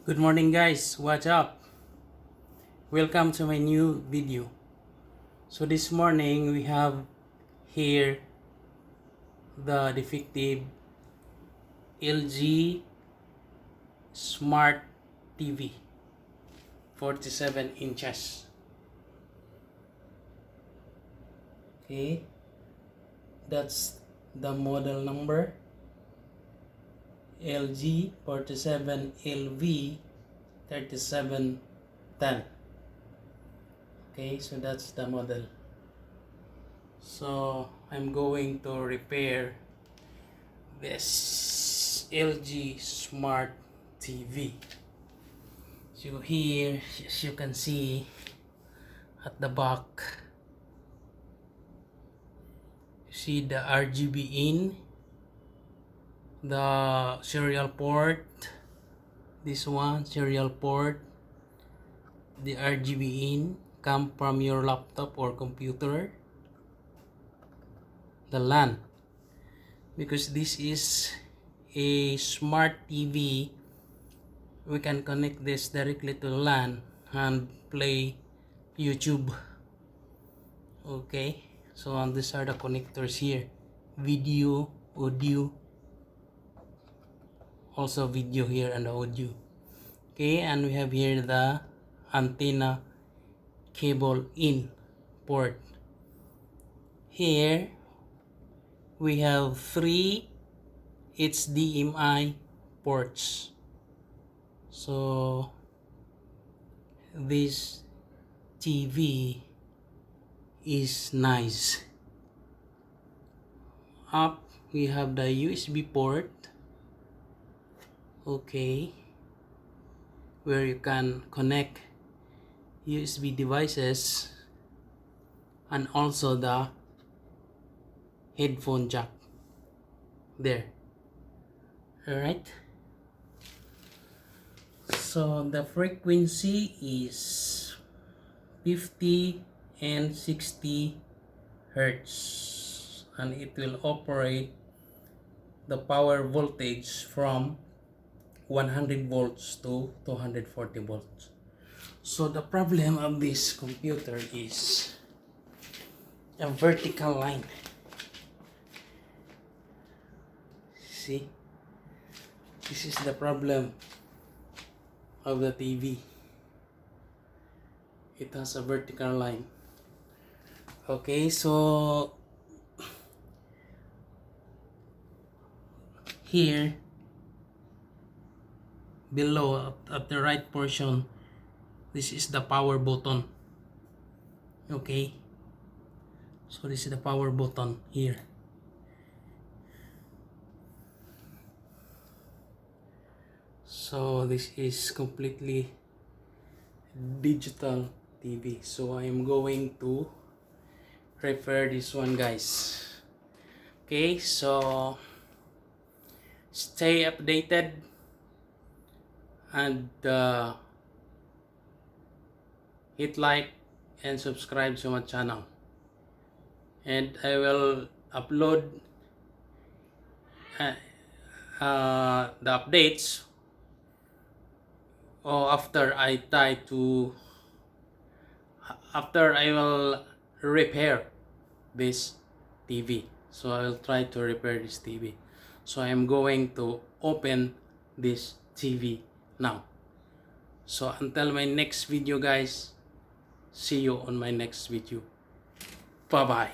Good morning guys, what's up? Welcome to my new video. So this morning we have here the defective LG Smart TV 47 inches. Okay, that's the model number LG-47LV3710. Okay, so that's the model. So I'm going to repair this LG Smart TV. So here, as you can see at the back, you see the RGB in, the serial port, this one serial port, the RGB in come from your laptop or computer, the LAN, because this is a smart TV, we can connect this directly to LAN and play YouTube. Okay, so these are the connectors here, video, audio, also video here and audio. Okay, and we have here the antenna cable in port. Here we have 3 HDMI ports. So this TV is nice. Up we have the USB port, okay, where you can connect USB devices, and also the headphone jack there. Alright, so the frequency is 50 and 60 Hertz, and it will operate the power voltage from 100 volts to 240 volts. So the problem of this computer is a vertical line. See, this is the problem of the TV. It has a vertical line. Okay, so here below at the right portion, this is the power button. Okay, so this is the power button here. So this is completely digital TV. So I'm going to repair this one, guys. Okay, so stay updated and hit like and subscribe to my channel, and I will upload the updates after I will repair this TV. So I will try to repair this TV. So I am going to open this TV now. So until my next video, guys, see you on my next video. Bye bye.